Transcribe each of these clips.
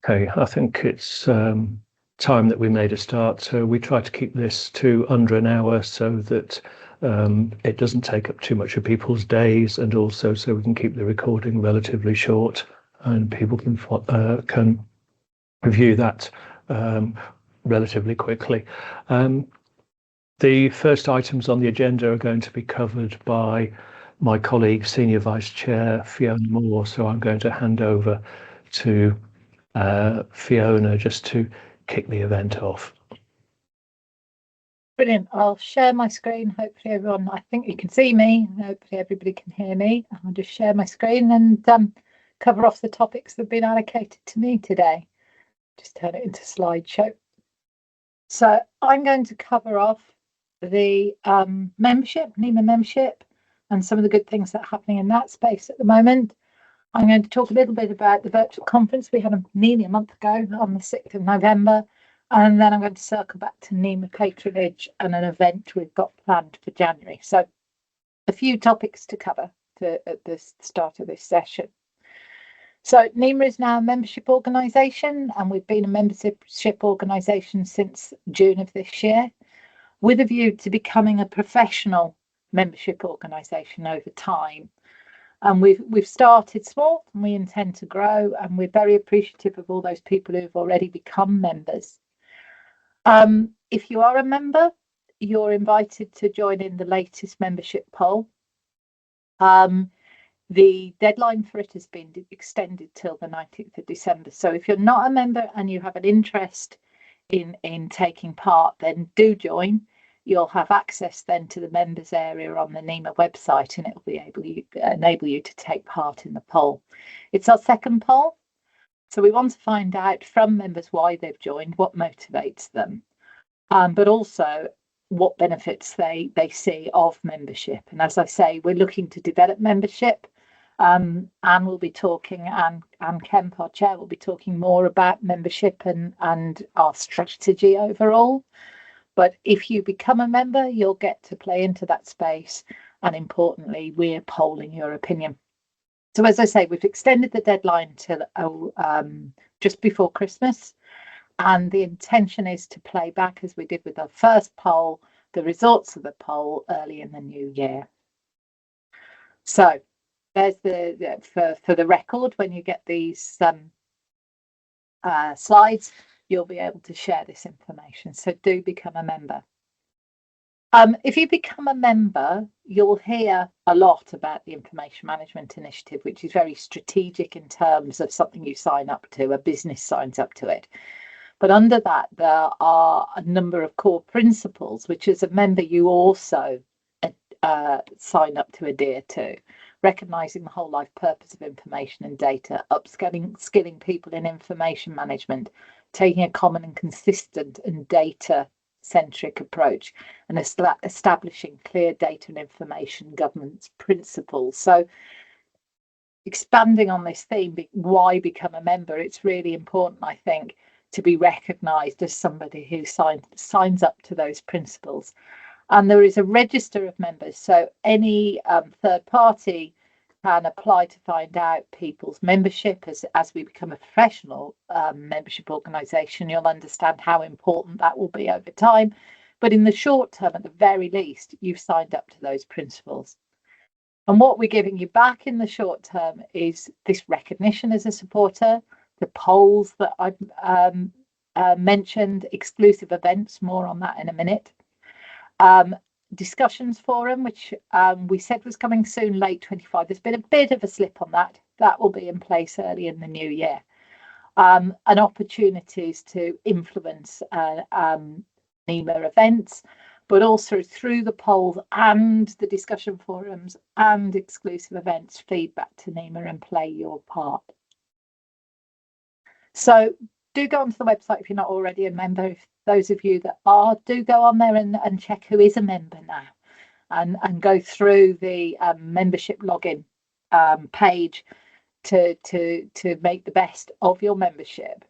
Okay, I think it's time that we made a start. So we try to keep this to under an hour so that it doesn't take up too much of people's days, and also so we can keep the recording relatively short and people can review that relatively quickly. The first items on the agenda are going to be covered by my colleague, Senior Vice Chair Fiona Moore. So I'm going to hand over to Fiona just to kick the event off. Brilliant. I'll share my screen. Hopefully everyone, I think you can see me. Hopefully everybody can hear me. I'll just share my screen and cover off the topics that have been allocated to me today. Just turn it into slideshow. So I'm going to cover off the membership, nima membership, and some of the good things that are happening in that space at the moment. I'm going to talk a little bit about the virtual conference we had nearly a month ago on the 6th of November. And then I'm going to circle back to nima patronage and an event we've got planned for January. So a few topics to cover at the start of this session. So nima is now a membership organisation, and we've been a membership organisation since June of this year, with a view to becoming a professional membership organisation over time. And we've started small and we intend to grow, and we're very appreciative of all those people who've already become members. If you are a member, you're invited to join in the latest membership poll. The deadline for it has been extended till the 19th of December. So if you're not a member and you have an interest in taking part, then do join. You'll have access then to the members area on the nima website, and it will be enable you to take part in the poll. It's our second poll. So we want to find out from members why they've joined, what motivates them, but also what benefits they see of membership. And as I say, we're looking to develop membership. Anne will be talking, Anne Kemp, our chair, will be talking more about membership and our strategy overall. But if you become a member, you'll get to play into that space. And importantly, we're polling your opinion. So as I say, we've extended the deadline till just before Christmas. And the intention is to play back, as we did with our first poll, the results of the poll early in the new year. So there's for the record, when you get these slides, you'll be able to share this information. So do become a member. If you become a member, you'll hear a lot about the Information Management Initiative, which is very strategic in terms of something you sign up to, a business signs up to it. But under that, there are a number of core principles, which as a member, you also sign up to adhere to, recognising the whole life purpose of information and data, skilling people in information management, taking a common and consistent and data-centric approach, and establishing clear data and information governance principles. So expanding on this theme, why become a member, it's really important, I think, to be recognised as somebody who signs up to those principles. And there is a register of members, so any third party can apply to find out people's membership. As we become a professional membership organisation, you'll understand how important that will be over time. But in the short term, at the very least, you've signed up to those principles. And what we're giving you back in the short term is this recognition as a supporter, the polls that I've mentioned, exclusive events, more on that in a minute. Discussions forum, which we said was coming soon, late 25. There's been a bit of a slip on that. That will be in place early in the new year. And opportunities to influence nima events, but also through the polls and the discussion forums and exclusive events, feedback to nima and play your part. So do go onto the website if you're not already a member. If those of you that are, do go on there and check who is a member now, and go through the membership login page to make the best of your membership.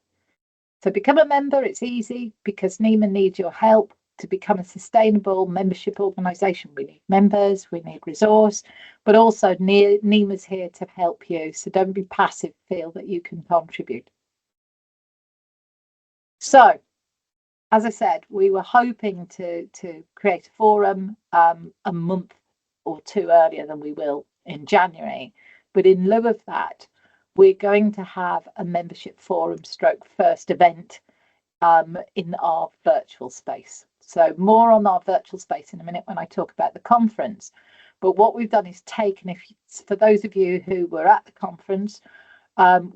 So become a member. It's easy because nima needs your help to become a sustainable membership organisation. We need members, we need resource, but also nima's here to help you. So don't be passive, feel that you can contribute. So, as I said, we were hoping to create a forum a month or two earlier than we will in January. But in lieu of that, we're going to have a membership forum stroke first event in our virtual space. So more on our virtual space in a minute when I talk about the conference. But what we've done is taken, for those of you who were at the conference,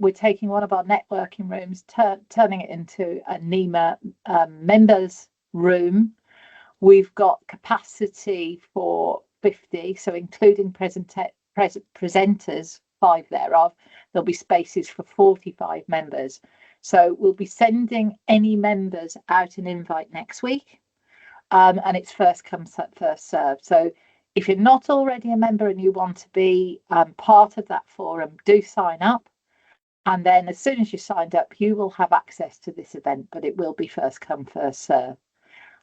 we're taking one of our networking rooms, turning it into a nima members room. We've got capacity for 50, so including presenters, 5 thereof, there'll be spaces for 45 members. So we'll be sending any members out an invite next week, and it's first come, first served. So if you're not already a member and you want to be part of that forum, do sign up. And then as soon as you signed up, you will have access to this event, but it will be first come, first serve.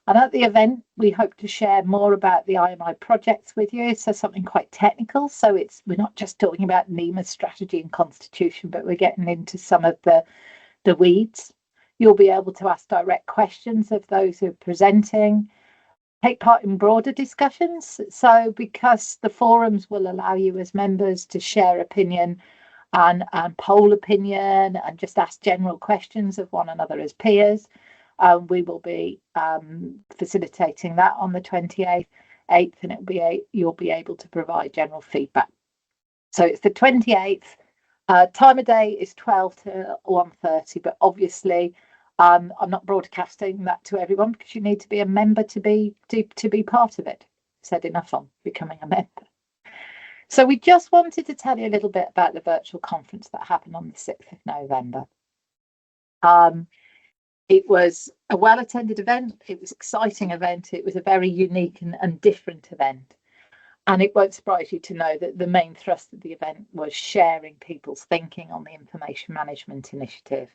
And at the event, we hope to share more about the IMI projects with you. So something quite technical. So we're not just talking about NEMA's strategy and constitution, but we're getting into some of the weeds. You'll be able to ask direct questions of those who are presenting, take part in broader discussions. So because the forums will allow you as members to share opinion and poll opinion and just ask general questions of one another as peers. We will be facilitating that on the 28th, and you'll be able to provide general feedback. So it's the 28th. Time of day is 12 to 1:30, but obviously I'm not broadcasting that to everyone because you need to be a member to be part of it. Said enough on becoming a member. So we just wanted to tell you a little bit about the virtual conference that happened on the 6th of November. It was a well-attended event. It was an exciting event. It was a very unique and different event. And it won't surprise you to know that the main thrust of the event was sharing people's thinking on the Information Management Initiative.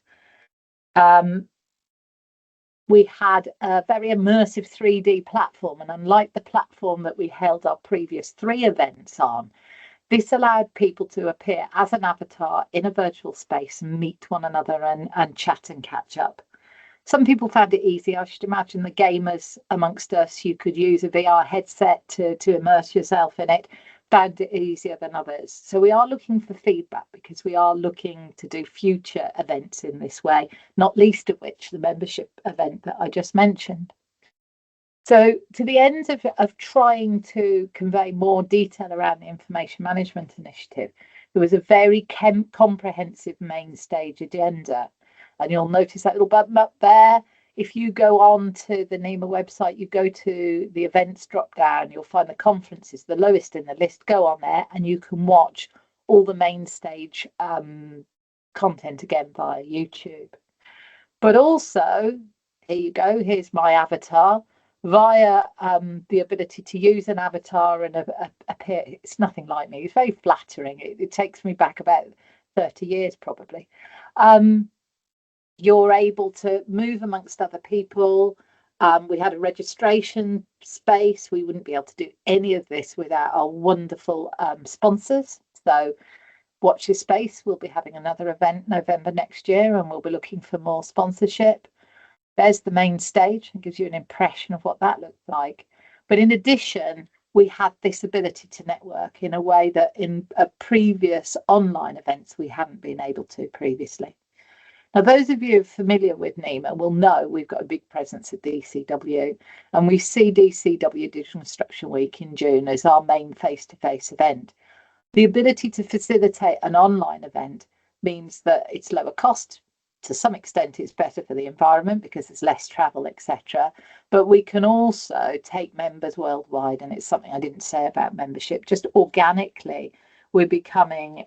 We had a very immersive 3D platform, and unlike the platform that we held our previous 3 events on, this allowed people to appear as an avatar in a virtual space and meet one another and chat and catch up. Some people found it easy. I should imagine the gamers amongst us, you could use a VR headset to immerse yourself in it, found it easier than others. So we are looking for feedback because we are looking to do future events in this way, not least of which the membership event that I just mentioned. So to the end of trying to convey more detail around the Information Management Initiative, there was a very comprehensive main stage agenda. And you'll notice that little button up there. If you go on to the NEMA website, you go to the events drop down, you'll find the conferences, the lowest in the list, go on there and you can watch all the main stage content again via YouTube. But also, here you go, here's my avatar. Via the ability to use an avatar and appear, it's nothing like me. It's very flattering. It takes me back about 30 years probably. You're able to move amongst other people. We had a registration space. We wouldn't be able to do any of this without our wonderful sponsors. So watch this space. We'll be having another event November next year, and we'll be looking for more sponsorship. There's the main stage and gives you an impression of what that looked like. But in addition, we had this ability to network in a way that in previous online events we hadn't been able to previously. Now, those of you familiar with NEMA will know we've got a big presence at DCW, and we see DCW Digital Instruction Week in June as our main face-to-face event. The ability to facilitate an online event means that it's lower cost. To some extent, it's better for the environment because there's less travel, etc. But we can also take members worldwide, and it's something I didn't say about membership. Just organically, we're becoming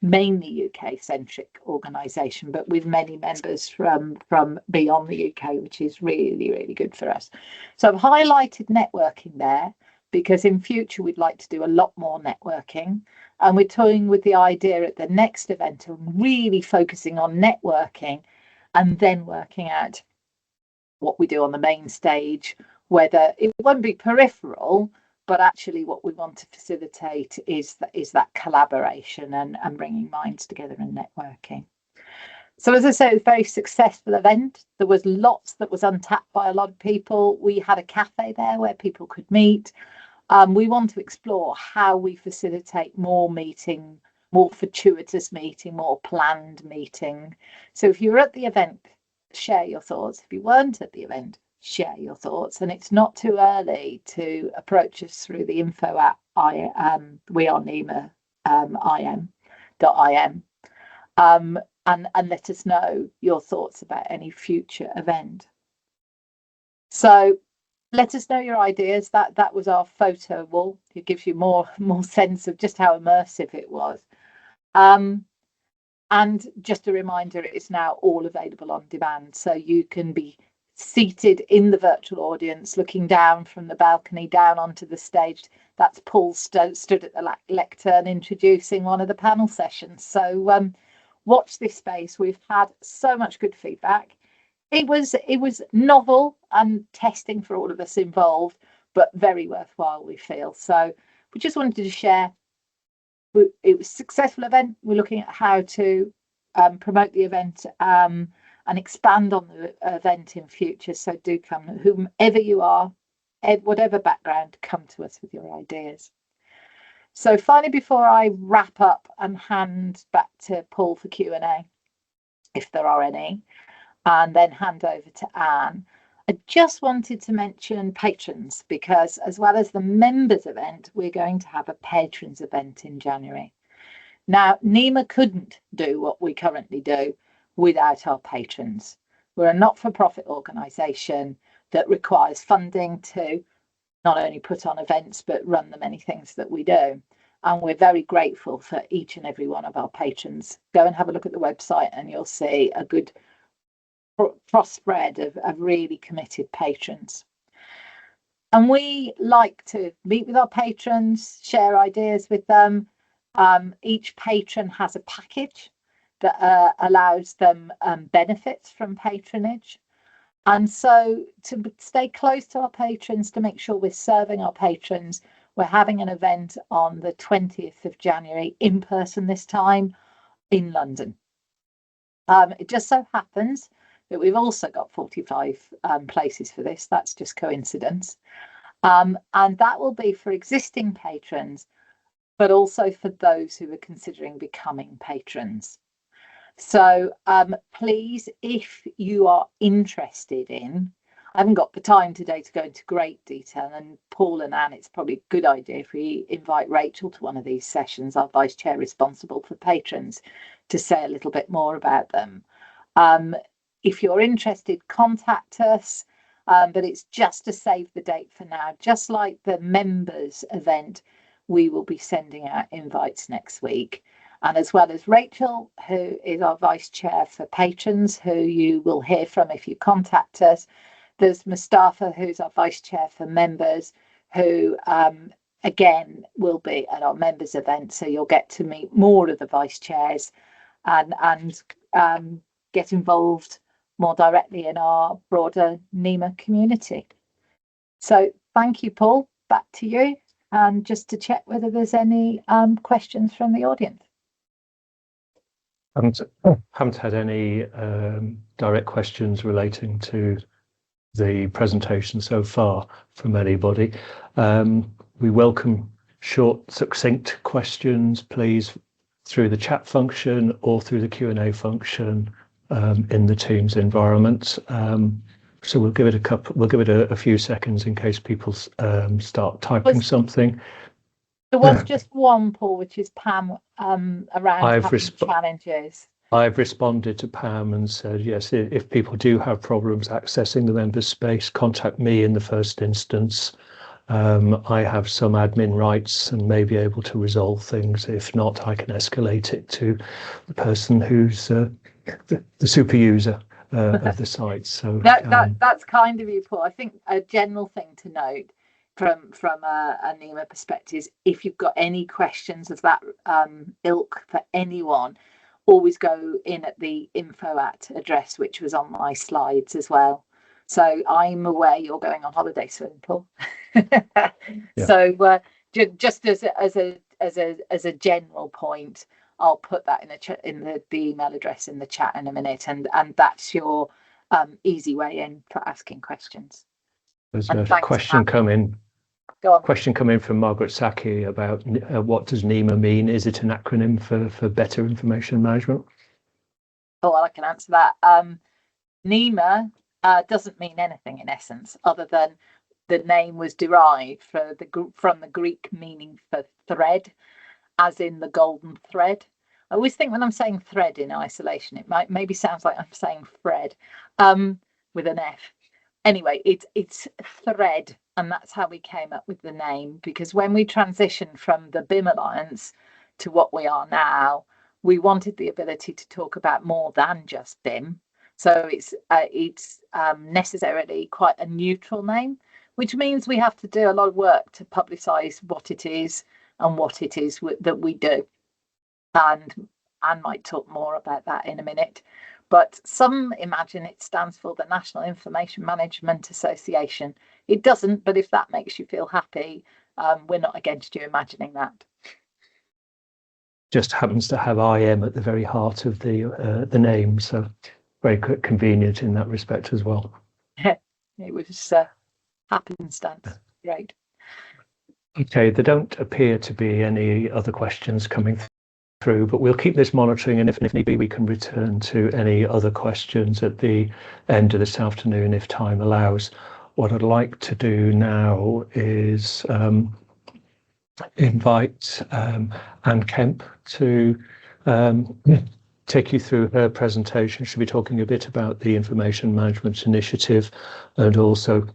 mainly UK-centric organisation, but with many members from beyond the UK, which is really, really good for us. So I've highlighted networking there because in future we'd like to do a lot more networking. And we're toying with the idea at the next event of really focusing on networking and then working out what we do on the main stage, whether it won't be peripheral, but actually what we want to facilitate is that collaboration and bringing minds together and networking. So as I say, it was a very successful event. There was lots that was untapped by a lot of people. We had a cafe there where people could meet. We want to explore how we facilitate more meeting, more fortuitous meeting, more planned meeting. So if you were at the event, share your thoughts. If you weren't at the event, share your thoughts. And it's not too early to approach us through the info at we are nima im.im, and let us know your thoughts about any future event. So let us know your ideas. That was our photo wall. It gives you more sense of just how immersive it was. And just a reminder, it is now all available on demand, so you can be seated in the virtual audience, looking down from the balcony down onto the stage. That's Paul stood at the lectern introducing one of the panel sessions. So watch this space. We've had so much good feedback. It was novel and testing for all of us involved, but very worthwhile, we feel. So we just wanted to share. It was a successful event. We're looking at how to promote the event and expand on the event in future. So do come, whomever you are, whatever background, come to us with your ideas. So finally, before I wrap up and hand back to Paul for Q&A, if there are any, and then hand over to Anne, I just wanted to mention patrons, because as well as the members event, we're going to have a patrons event in January. Now, nima couldn't do what we currently do without our patrons. We're a not-for-profit organisation that requires funding to not only put on events, but run the many things that we do. And we're very grateful for each and every one of our patrons. Go and have a look at the website and you'll see a good cross-spread of really committed patrons. And we like to meet with our patrons, share ideas with them. Each patron has a package that allows them benefits from patronage. And so to stay close to our patrons, to make sure we're serving our patrons, we're having an event on the 20th of January in person this time in London. It just so happens that we've also got 45 places for this. That's just coincidence. And that will be for existing patrons, but also for those who are considering becoming patrons. So please, if you are interested in, I haven't got the time today to go into great detail, and Paul and Anne, it's probably a good idea if we invite Rachel to one of these sessions, our vice chair responsible for patrons, to say a little bit more about them. If you're interested, contact us, but it's just to save the date for now. Just like the members event, we will be sending out invites next week. And as well as Rachel, who is our vice chair for patrons, who you will hear from if you contact us, there's Mustafa, who's our vice chair for members, who again will be at our members event. So you'll get to meet more of the vice chairs and get involved more directly in our broader nima community. So thank you, Paul. Back to you. And just to check whether there's any questions from the audience. Haven't had any direct questions relating to the presentation so far from anybody. We welcome short, succinct questions, please, through the chat function or through the Q&A function in the Teams environment. So we'll give it a few seconds in case people start typing something. There was just one, Paul, which is Pam around challenges. I've responded to Pam and said, yes, if people do have problems accessing the members space, contact me in the first instance. I have some admin rights and may be able to resolve things. If not, I can escalate it to the person who's the super user of the site. So that's kind of you, Paul. I think a general thing to note from a nima perspective is, if you've got any questions of that ilk for anyone, always go in at the info@ address, which was on my slides as well. So I'm aware you're going on holiday soon, Paul. Yeah. So just as a general point, I'll put that in the email address in the chat in a minute, and that's your easy way in for asking questions. There's And a thanks, question Matt. coming. Go on. Question coming from Margaret Saki about what does nima mean? Is it an acronym for better information management? Oh, well, I can answer that. nima doesn't mean anything in essence, other than the name was derived from the Greek meaning for thread, as in the golden thread. I always think when I'm saying thread in isolation, it maybe sounds like I'm saying Fred with an F. Anyway, it's thread, and that's how we came up with the name, because when we transitioned from the BIM Alliance to what we are now, we wanted the ability to talk about more than just BIM. So it's necessarily quite a neutral name, which means we have to do a lot of work to publicise what it is and what it is that we do. And Anne might talk more about that in a minute. But some imagine it stands for the National Information Management Association. It doesn't, but if that makes you feel happy, we're not against you imagining that. Just happens to have IM at the very heart of the name, so very convenient in that respect as well. It was happenstance. Great. Okay, there don't appear to be any other questions coming through, but we'll keep this monitoring, and if need be, we can return to any other questions at the end of this afternoon if time allows. What I'd like to do now is invite Anne Kemp to take you through her presentation. She'll be talking a bit about the Information Management Initiative and also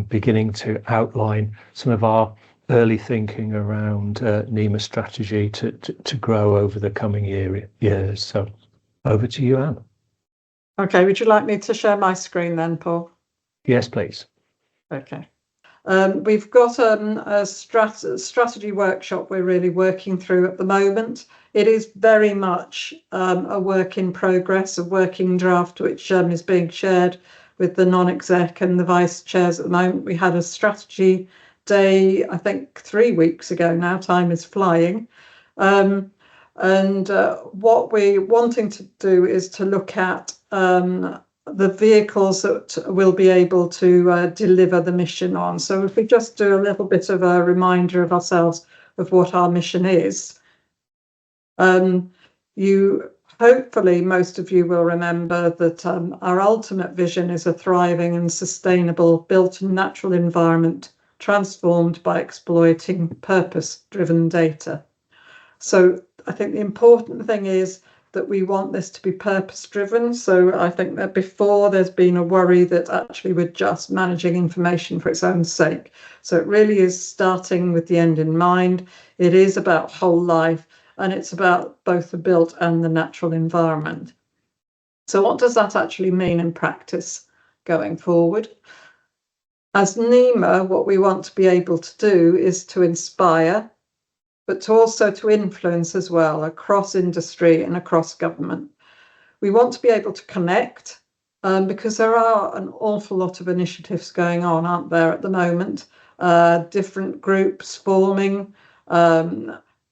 beginning to outline some of our early thinking around nima strategy to grow over the coming years. So over to you, Anne. Okay, would you like me to share my screen then, Paul? Yes, please. Okay. We've got a strategy workshop we're really working through at the moment. It is very much a work in progress, a working draft, which is being shared with the non-exec and the vice chairs at the moment. We had a strategy day, I think 3 weeks ago now, time is flying. And what we're wanting to do is to look at the vehicles that will be able to deliver the mission on. So if we just do a little bit of a reminder of ourselves of what our mission is. Hopefully most of you will remember that our ultimate vision is a thriving and sustainable built and natural environment transformed by exploiting purpose-driven data. So I think the important thing is that we want this to be purpose-driven. So I think that before there's been a worry that actually we're just managing information for its own sake. So it really is starting with the end in mind. It is about whole life, and it's about both the built and the natural environment. So what does that actually mean in practice going forward? As nima, what we want to be able to do is to inspire, but also to influence as well across industry and across government. We want to be able to connect because there are an awful lot of initiatives going on, aren't there, at the moment? Different groups forming,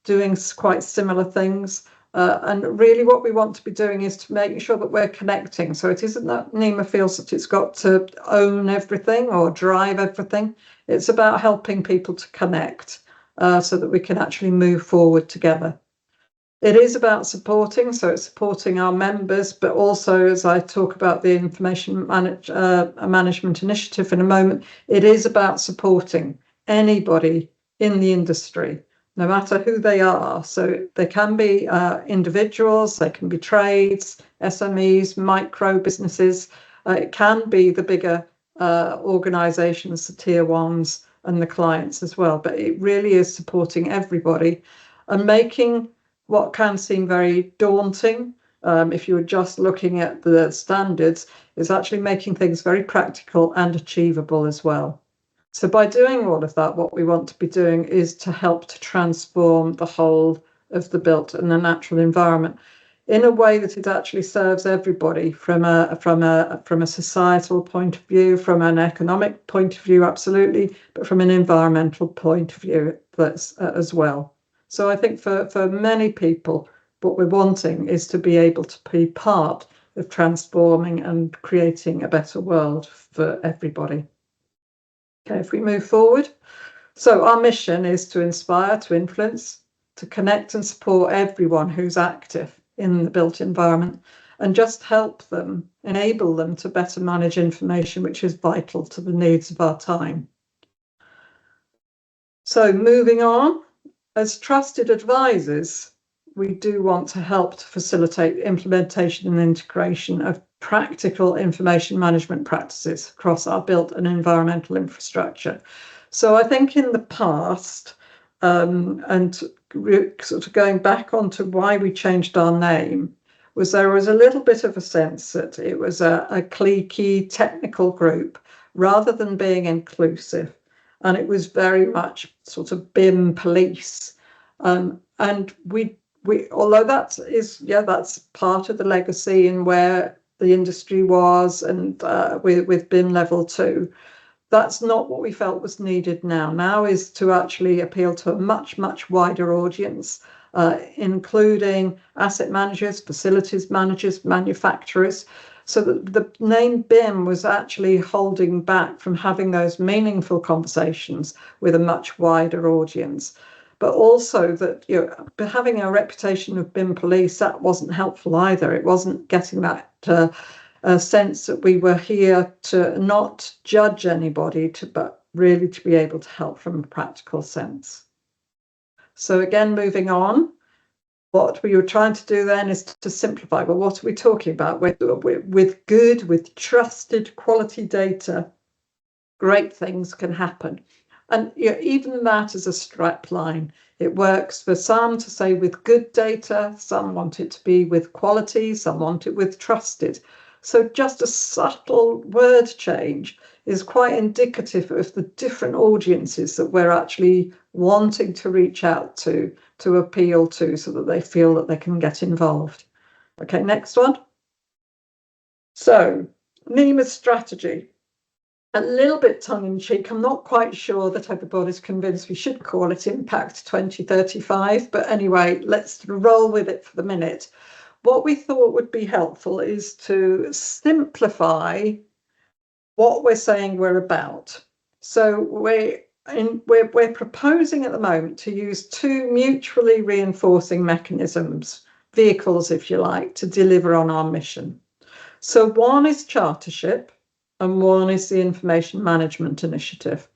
doing quite similar things. And really what we want to be doing is to make sure that we're connecting. So it isn't that nima feels that it's got to own everything or drive everything. It's about helping people to connect so that we can actually move forward together. It is about supporting, so it's supporting our members, but also as I talk about the Information Management Initiative in a moment, it is about supporting anybody in the industry, no matter who they are. So they can be individuals, they can be trades, SMEs, micro businesses. It can be the bigger organisations, the tier ones and the clients as well. But it really is supporting everybody and making what can seem very daunting, if you were just looking at the standards, is actually making things very practical and achievable as well. So by doing all of that, what we want to be doing is to help to transform the whole of the built and the natural environment in a way that it actually serves everybody from a societal point of view, from an economic point of view, absolutely, but from an environmental point of view as well. So I think for many people, What we're wanting is to be able to be part of transforming and creating a better world for everybody. Okay, if we move forward. So our mission is to inspire, to influence, to connect and support everyone who's active in the built environment, and just help them, enable them to better manage information which is vital to the needs of our time. So moving on, as trusted advisors, we do want to help to facilitate implementation and integration of practical information management practices across our built and environmental infrastructure. So I think in the past, and sort of going back onto why we changed our name, was there was a little bit of a sense that it was a cliquey technical group rather than being inclusive. And it was very much sort of BIM police. And we although that's part of the legacy and where the industry was, and with BIM level 2, that's not what we felt was needed now. Now is to actually appeal to a much wider audience, including asset managers, facilities managers, manufacturers. So the name BIM was actually holding back from having those meaningful conversations with a much wider audience. But also that, having a reputation of BIM police, that wasn't helpful either. It wasn't getting that sense that we were here to not judge anybody, but really to be able to help from a practical sense. So again, moving on, what we were trying to do then is to simplify. Well, what are we talking about? With trusted quality data, great things can happen. And even that is a strap line. It works for some to say with good data, some want it to be with quality, some want it with trusted. So just a subtle word change is quite indicative of the different audiences that we're actually wanting to reach out to appeal to, so that they feel that they can get involved. Okay, next one. So NEMA's strategy. A little bit tongue-in-cheek. I'm not quite sure that everybody's convinced we should call it Impact 2035, but anyway, let's roll with it for the minute. What we thought would be helpful is to simplify what we're saying we're about. So we're proposing at the moment to use 2 mutually reinforcing mechanisms, vehicles, if you like, to deliver on our mission. So one is chartership, and one is the Information Management Initiative.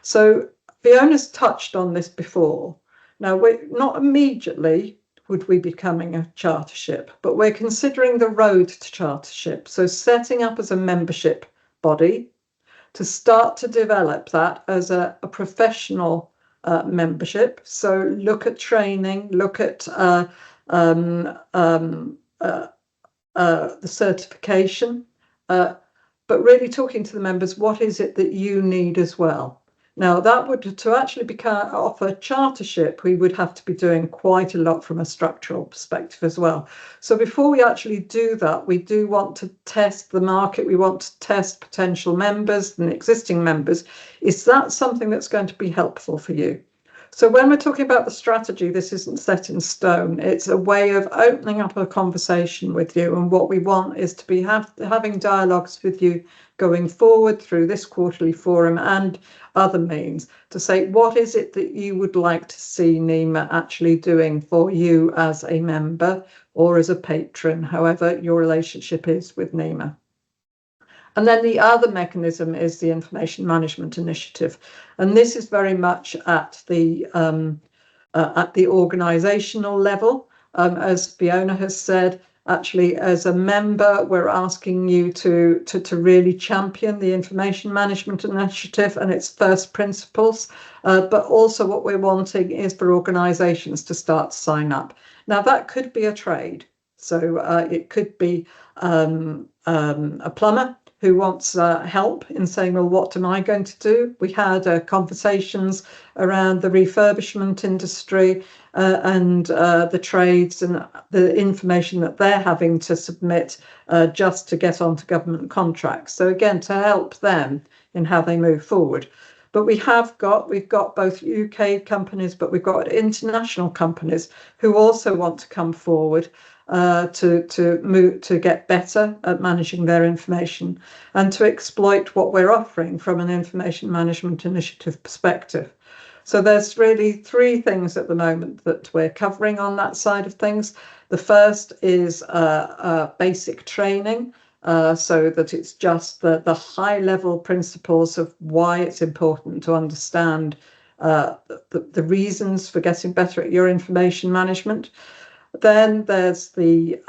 So Fiona's touched on this before. Now, we're not immediately would we be becoming a chartership, but we're considering the road to chartership. So setting up as a membership body to start to develop that as a professional membership. So look at training, look at the certification, but really talking to the members, what is it that you need as well? Now, that would, to actually offer chartership, we would have to be doing quite a lot from a structural perspective as well. So before we actually do that, we do want to test the market. We want to test potential members and existing members. Is that something that's going to be helpful for you? So when we're talking about the strategy, this isn't set in stone. It's a way of opening up a conversation with you. And what we want is to be having dialogues with you going forward through this quarterly forum and other means to say, what is it that you would like to see NEMA actually doing for you as a member or as a patron, however your relationship is with NEMA. And then the other mechanism is the Information Management Initiative. And this is very much at the organisational level. As Fiona has said, actually, as a member, we're asking you to really champion the Information Management Initiative and its first principles. But also what we're wanting is for organisations to start to sign up. Now, that could be a trade. So it could be a plumber who wants help in saying, well, what am I going to do? We had conversations around the refurbishment industry and the trades and the information that they're having to submit just to get onto government contracts. So again, to help them in how they move forward. But we've got both UK companies, but we've got international companies who also want to come forward to get better at managing their information and to exploit what we're offering from an information management initiative perspective. So there's really three things at the moment that we're covering on that side of things. The first is basic training, so that it's just the high level principles of why it's important to understand the reasons for getting better at your information management. Then there's the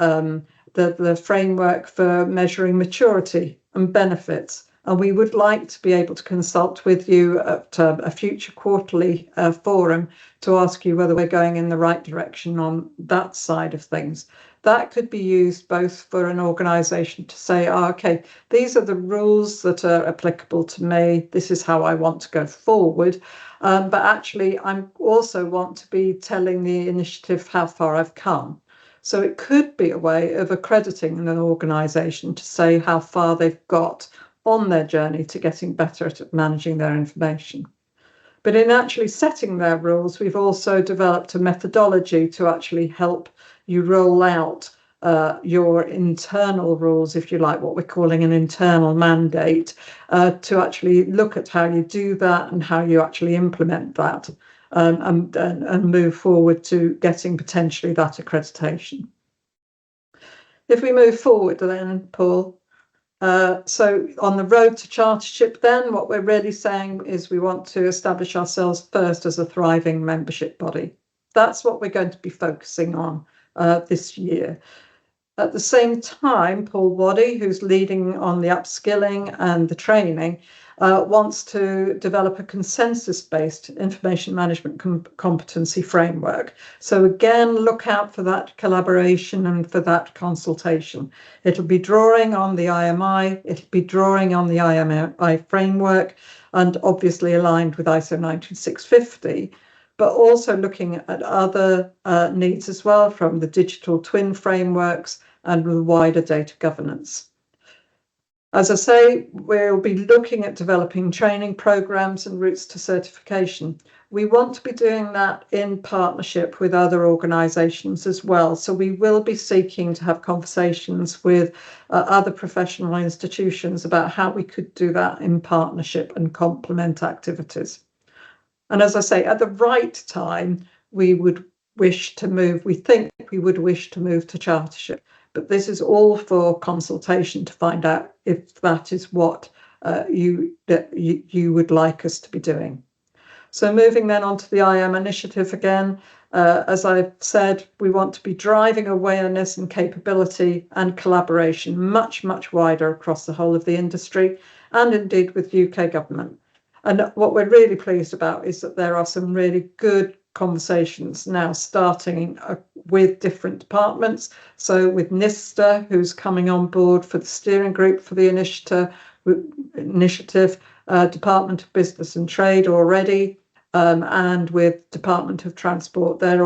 framework for measuring maturity and benefits. And we would like to be able to consult with you at a future quarterly forum to ask you whether we're going in the right direction on that side of things. That could be used both for an organisation to say, oh, okay, these are the rules that are applicable to me. This is how I want to go forward. But actually, I also want to be telling the initiative how far I've come. So it could be a way of accrediting an organisation to say how far they've got on their journey to getting better at managing their information. But in actually setting their rules, we've also developed a methodology to actually help you roll out your internal rules, if you like, what we're calling an internal mandate, to actually look at how you do that and how you actually implement that and move forward to getting potentially that accreditation. If we move forward then, Paul, so on the road to chartership then, what we're really saying is we want to establish ourselves first as a thriving membership body. That's what we're going to be focusing on this year. At the same time, Paul Waddy, who's leading on the upskilling and the training, wants to develop a consensus-based information management competency framework. So again, look out for that collaboration and for that consultation. It'll be drawing on the IMI, it'll be drawing on the IMI framework, and obviously aligned with ISO 19650. But also looking at other needs as well, from the digital twin frameworks and the wider data governance. As I say, we'll be looking at developing training programs and routes to certification. We want to be doing that in partnership with other organisations as well. So we will be seeking to have conversations with other professional institutions about how we could do that in partnership and complement activities. And as I say, at the right time, we would wish to move, we think we would wish to move to chartership. But this is all for consultation to find out if that is what you would like us to be doing. So moving then on to the IM initiative again, as I've said, we want to be driving awareness and capability and collaboration much, much wider across the whole of the industry and indeed with UK government. And what we're really pleased about is that there are some really good conversations now starting with different departments. So with NISTA, who's coming on board for the steering group for the initiative, Department of Business and Trade already, and with Department of Transport, they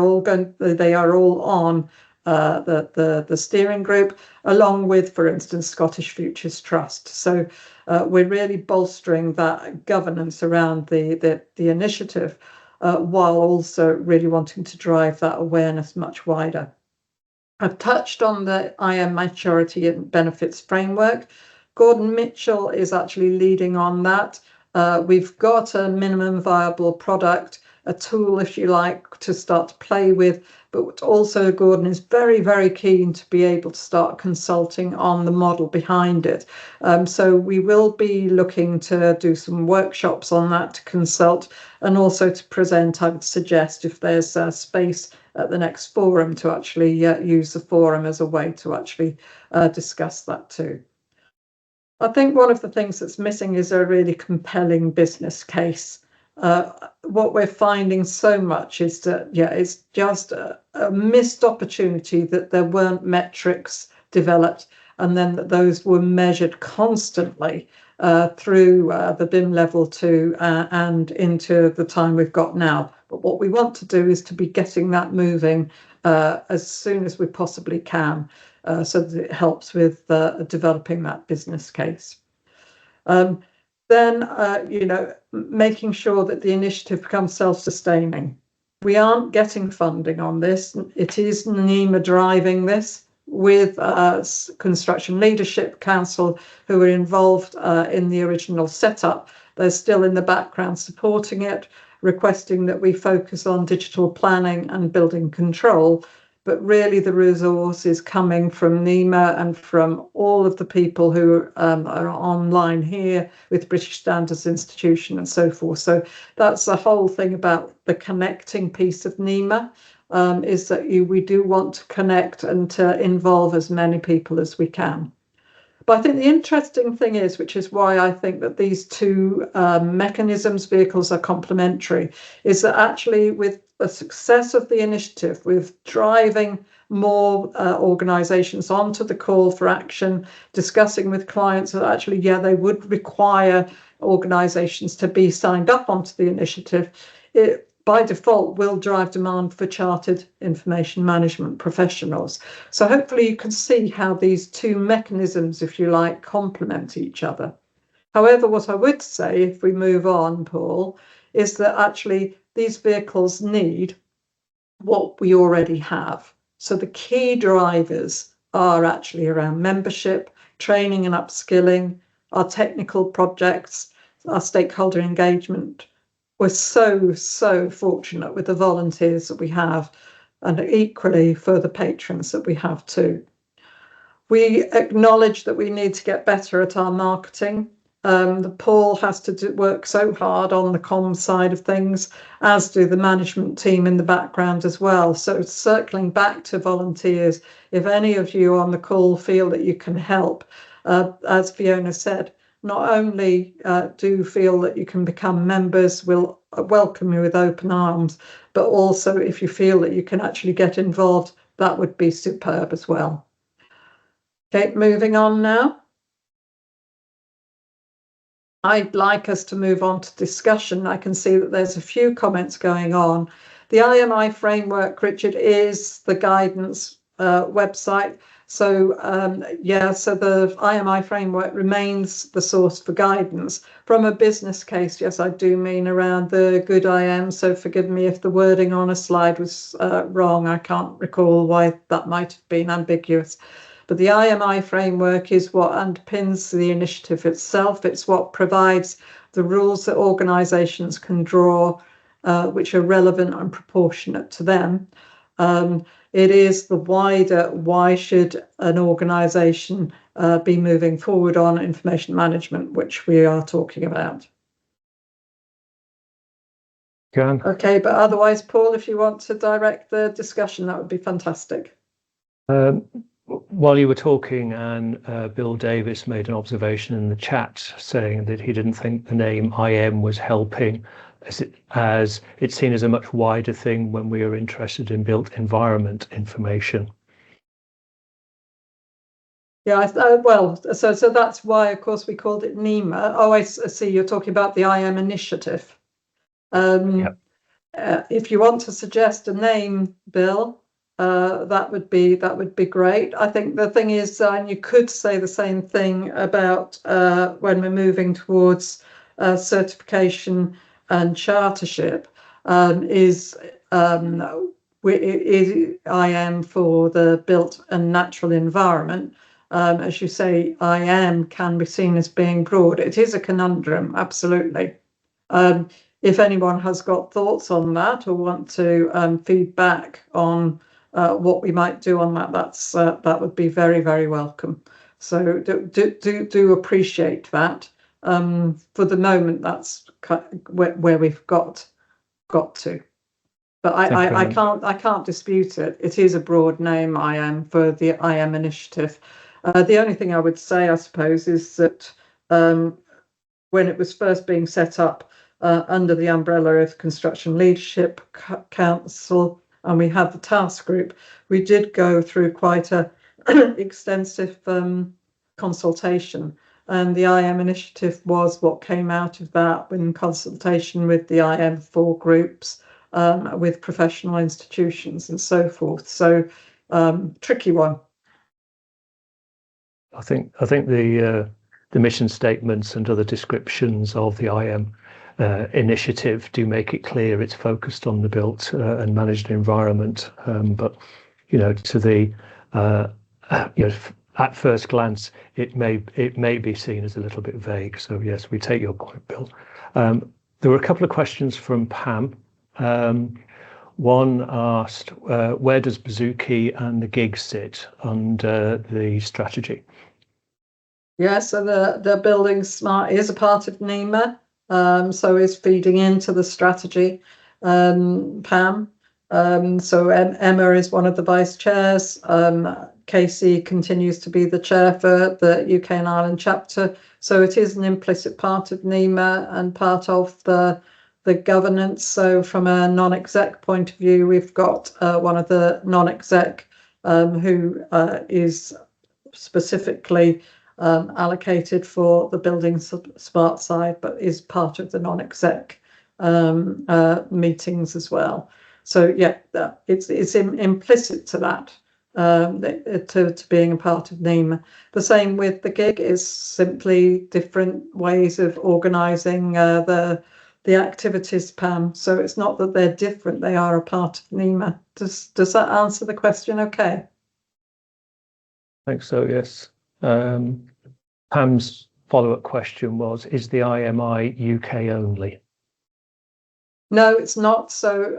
are all on the steering group, along with, for instance, Scottish Futures Trust. So we're really bolstering that governance around the initiative, while also really wanting to drive that awareness much wider. I've touched on the IM maturity and benefits framework. Gordon Mitchell is actually leading on that. We've got a minimum viable product, a tool, if you like, to start to play with, but also Gordon is very, very keen to be able to start consulting on the model behind it. So we will be looking to do some workshops on that to consult and also to present. I would suggest if there's space at the next forum to actually use the forum as a way to actually discuss that too. I think one of the things that's missing is a really compelling business case. What we're finding so much is that, it's just a missed opportunity that there weren't metrics developed and then that those were measured constantly through the BIM level 2 and into the time we've got now. But what we want to do is to be getting that moving as soon as we possibly can, so that it helps with developing that business case. then, making sure that the initiative becomes self-sustaining. We aren't getting funding on this. It is nima driving this with Construction Leadership Council, who were involved in the original setup. They're still in the background supporting it, requesting that we focus on digital planning and building control. But really the resource is coming from nima and from all of the people who are online here with British Standards Institution and so forth. So that's the whole thing about the connecting piece of nima, is that we do want to connect and to involve as many people as we can. But I think the interesting thing is, which is why I think that these two mechanisms, vehicles are complementary, is that actually with the success of the initiative, with driving more organisations onto the call for action, discussing with clients that actually, they would require organisations to be signed up onto the initiative, it by default will drive demand for chartered information management professionals. So hopefully you can see how these two mechanisms, if you like, complement each other. However, what I would say, if we move on, Paul, is that actually these vehicles need what we already have. So the key drivers are actually around membership, training and upskilling, our technical projects, our stakeholder engagement. We're so fortunate with the volunteers that we have, and equally for the patrons that we have too. We acknowledge that we need to get better at our marketing. Paul has to work so hard on the comms side of things, as do the management team in the background as well. So circling back to volunteers, if any of you on the call feel that you can help, as Fiona said, not only do feel that you can become members, we'll welcome you with open arms, but also if you feel that you can actually get involved, that would be superb as well. Okay, moving on now. I'd like us to move on to discussion. I can see that there's a few comments going on. The IMI framework, Richard, is the guidance website. So so the IMI framework remains the source for guidance. From a business case, yes, I do mean around the good IM. So forgive me if the wording on a slide was wrong. I can't recall why that might have been ambiguous. But the IMI framework is what underpins the initiative itself. It's what provides the rules that organisations can draw, which are relevant and proportionate to them. It is the wider, why should an organisation be moving forward on information management, which we are talking about. Okay, but otherwise, Paul, if you want to direct the discussion, that would be fantastic. While you were talking, and Bill Davis made an observation in the chat saying that he didn't think the name IM was helping, as it's seen as a much wider thing when we are interested in built environment information. Yeah, so that's why, of course, we called it nima. Oh, I see. You're talking about the IM initiative. If you want to suggest a name, Bill, that would be great. I think the thing is, and you could say the same thing about when we're moving towards certification and chartership, is IM for the built and natural environment. As you say, IM can be seen as being broad. It is a conundrum, absolutely. If anyone has got thoughts on that or want to feedback on what we might do on that, that would be very, very welcome. So do appreciate that. For the moment, that's where we've got to. But I can't dispute it. It is a broad name, IM, for the IM initiative. The only thing I would say, I suppose, is that when it was first being set up under the umbrella of Construction Leadership Council, and we had the task group, we did go through quite a extensive consultation. And the IM initiative was what came out of that, in consultation with the IM4 groups, with professional institutions and so forth. So tricky one. I think the the mission statements and other descriptions of the IM initiative do make it clear it's focused on the built and managed environment. But to the at first glance, it may be seen as a little bit vague. So yes, we take your point, Bill. There were a couple of questions from Pam. One asked, where does Bazooki and the gig sit under the strategy? Yeah, so the building smart is a part of nima, so is feeding into the strategy, Pam. So Emma is one of the vice chairs. Casey continues to be the chair for the UK and Ireland chapter. So it is an implicit part of nima and part of the governance. So from a non-exec point of view, we've got one of the non-exec who is specifically allocated for the building smart side, but is part of the non-exec meetings as well. So yeah, it's implicit to that, to being a part of nima. The same with the gig, is simply different ways of organising the activities, Pam. So it's not that they're different; they are a part of nima. Does that answer the question? Okay. I think so. Yes. Pam's follow-up question was: is the IMI UK only? No, it's not. So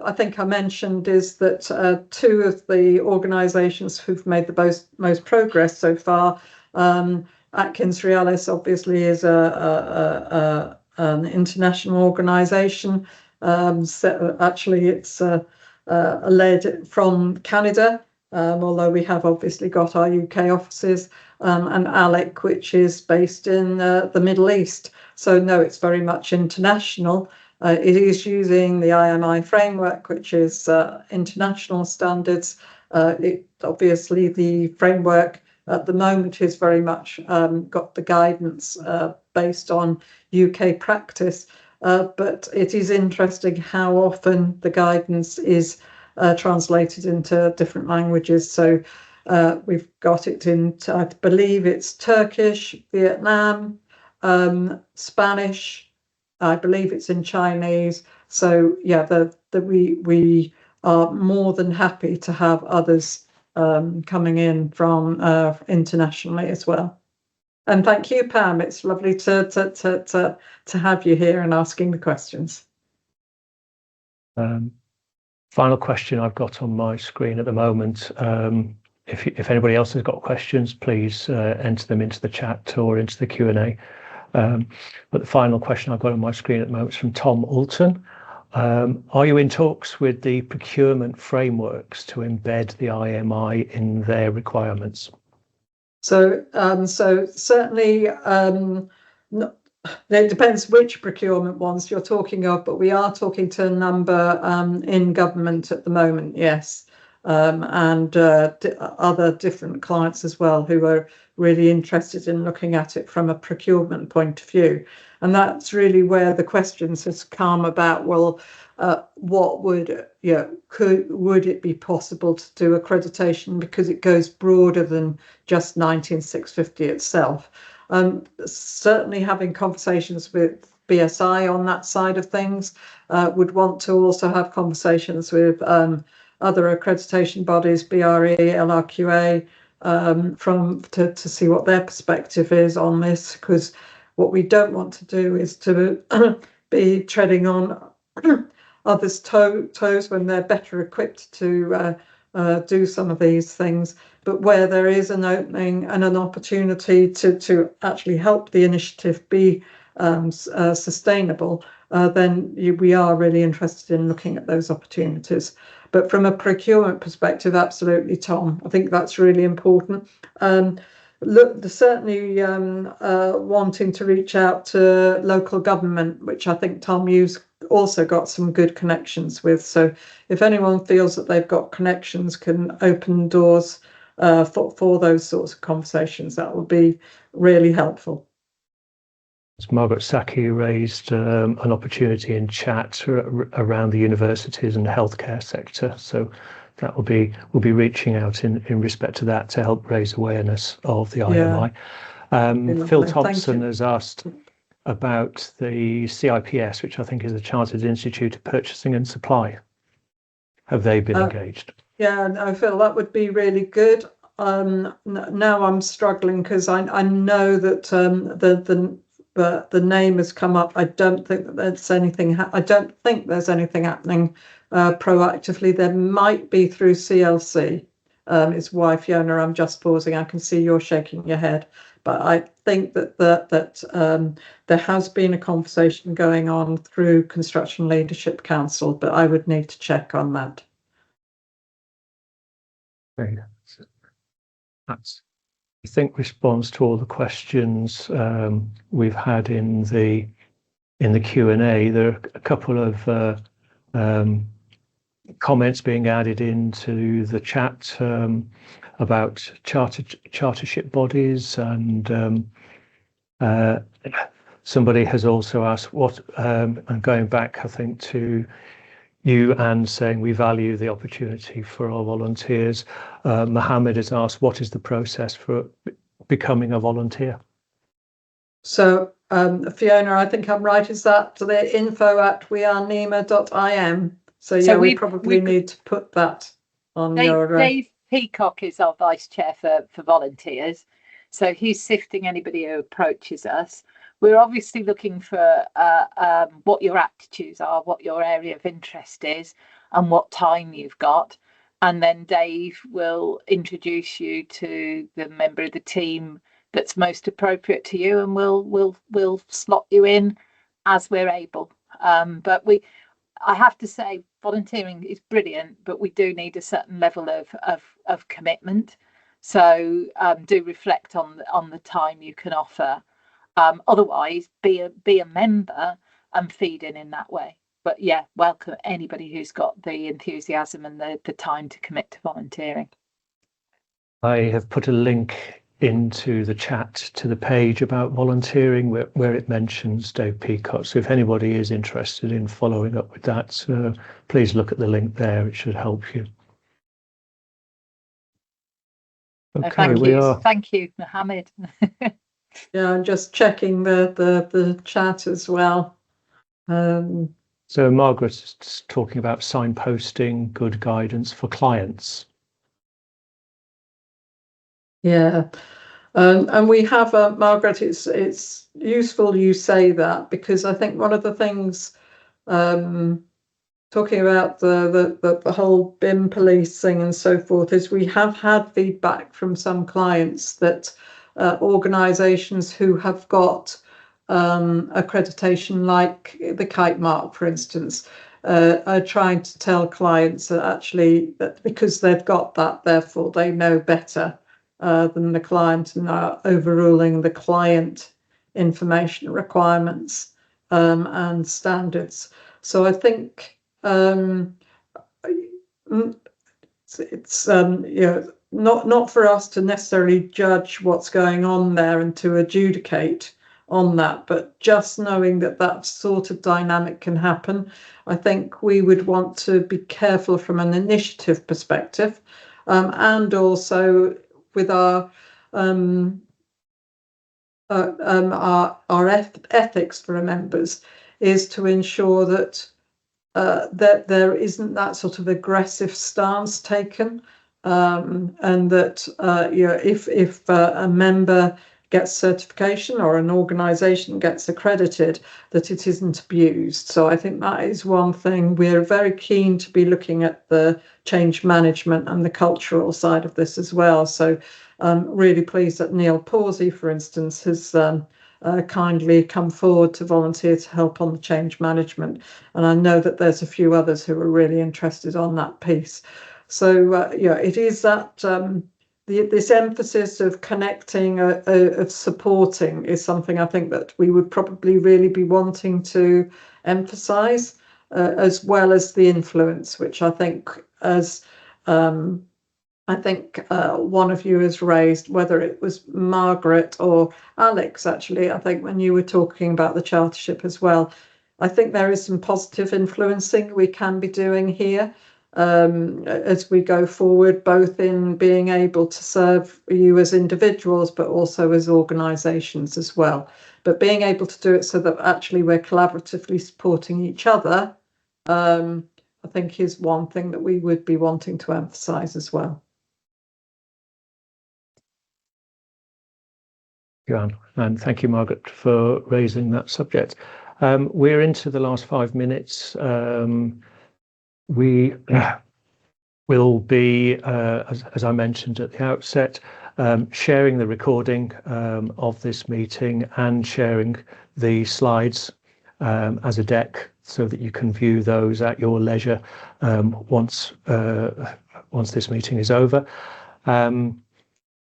I think I mentioned is that two of the organisations who've made the most progress so far, Atkins Realis obviously is an international organisation. So actually, it's led from Canada, although we have obviously got our UK offices, and ALEC, which is based in the Middle East. So no, it's very much international. It is using the IMI framework, which is international standards. Obviously, the framework at the moment is very much got the guidance based on UK practice. But it is interesting how often the guidance is translated into different languages. So we've got it in, I believe it's Turkish, Vietnam, Spanish. I believe it's in Chinese. So yeah, we are more than happy to have others coming in from internationally as well. And thank you, Pam. It's lovely to have you here and asking the questions. Final question I've got on my screen at the moment. If anybody else has got questions, please enter them into the chat or into the Q&A. But the final question I've got on my screen at the moment is from Tom Alton. Are you in talks with the procurement frameworks to embed the IMI in their requirements? So certainly, it depends which procurement ones you're talking of, but we are talking to a number in government at the moment, yes, and other different clients as well who are really interested in looking at it from a procurement point of view. And that's really where the questions has come about, well, what would it be possible to do accreditation, because it goes broader than just 19650 itself. Certainly having conversations with BSI on that side of things, would want to also have conversations with other accreditation bodies, BRE, LRQA, to see what their perspective is on this, because what we don't want to do is to be treading on others' toes when they're better equipped to do some of these things. But where there is an opening and an opportunity to actually help the initiative be sustainable, then we are really interested in looking at those opportunities. But from a procurement perspective, absolutely, Tom, I think that's really important. Look, certainly wanting to reach out to local government, which I think, Tom, you've also got some good connections with. So if anyone feels that they've got connections, can open doors for those sorts of conversations, that will be really helpful. Margaret Saki raised an opportunity in chat around the universities and the healthcare sector. So that we'll be reaching out in respect to that to help raise awareness of the IMI. Phil Thank Thompson you. has asked about the CIPS, which I think is the Chartered Institute of Purchasing and Supply. Have they been engaged? Yeah, I feel that would be really good. Now I'm struggling because I know that the name has come up. I don't think that there's anything. I don't think there's anything happening proactively. There might be through CLC. It's why, Fiona, I'm just pausing. I can see you're shaking your head, but I think that there has been a conversation going on through Construction Leadership Council, but I would need to check on that. Okay. That's, I think, responds to all the questions we've had in the Q&A. There are a couple of comments being added into the chat about chartership bodies, and somebody has also asked what, and going back, I think, to you and saying we value the opportunity for our volunteers. Mohammed has asked, what is the process for becoming a volunteer? So Fiona, I think I'm right. Is that the info@wearenima.im? So we probably need to put that on your. Dave Peacock is our vice chair for volunteers, so he's sifting anybody who approaches us. We're obviously looking for what your aptitudes are, what your area of interest is, and what time you've got. And then Dave will introduce you to the member of the team that's most appropriate to you, and we'll slot you in as we're able. But I have to say, volunteering is brilliant, but we do need a certain level of commitment. So do reflect on the time you can offer. Otherwise, be a member and feed in that way. But yeah, welcome anybody who's got the enthusiasm and the time to commit to volunteering. I have put a link into the chat to the page about volunteering where it mentions Dave Peacock. So if anybody is interested in following up with that, please look at the link there. It should help you. Okay, thank you, Mohammed. Yeah, I'm just checking the chat as well. So Margaret is talking about signposting, good guidance for clients. Yeah, and we have Margaret. It's useful you say that, because I think one of the things, talking about the whole BIM policing and so forth, is we have had feedback from some clients that organisations who have got accreditation, like the Kite Mark, for instance, are trying to tell clients that actually, that because they've got that, therefore they know better than the client, and are overruling the client information requirements and standards. So I think it's not for us to necessarily judge what's going on there and to adjudicate on that, but just knowing that sort of dynamic can happen. I think we would want to be careful from an initiative perspective, and also with our ethics for our members, is to ensure that that there isn't that sort of aggressive stance taken, and that if a member gets certification or an organisation gets accredited, that it isn't abused. So I think that is one thing. We're very keen to be looking at the change management and the cultural side of this as well. So really pleased that Neil Pawsey, for instance, has kindly come forward to volunteer to help on the change management. And I know that there's a few others who are really interested on that piece. So it is that this emphasis of connecting, of supporting, is something I think that we would probably really be wanting to emphasise, as well as the influence, which I think, as one of you has raised, whether it was Margaret or Alex, actually, I think when you were talking about the chartership as well, I think there is some positive influencing we can be doing here. as we go forward, both in being able to serve you as individuals, but also as organisations as well. But being able to do it so that actually we're collaboratively supporting each other, I think is one thing that we would be wanting to emphasise as well. Joanne, and thank you, Margaret, for raising that subject. We're into the last 5 minutes. We will be, as I mentioned at the outset, sharing the recording of this meeting and sharing the slides as a deck so that you can view those at your leisure once this meeting is over.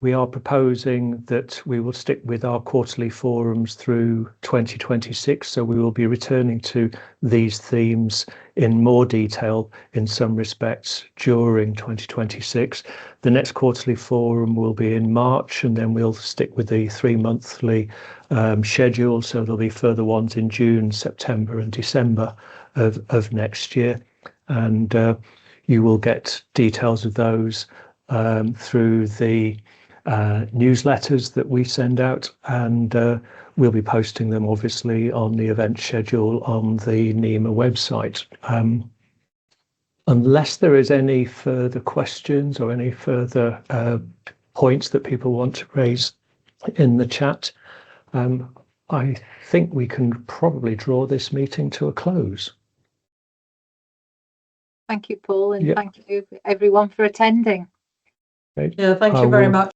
We are proposing that we will stick with our quarterly forums through 2026, so we will be returning to these themes in more detail in some respects during 2026. The next quarterly forum will be in March, and then we'll stick with the 3-monthly schedule, so there'll be further ones in June, September and December of next year, and you will get details of those through the newsletters that we send out, and we'll be posting them obviously on the event schedule on the nima website. Unless there is any further questions or any further points that people want to raise in the chat, I think we can probably draw this meeting to a close. Thank you, Paul, and thank you everyone for attending. Okay. Yeah, thank you very much.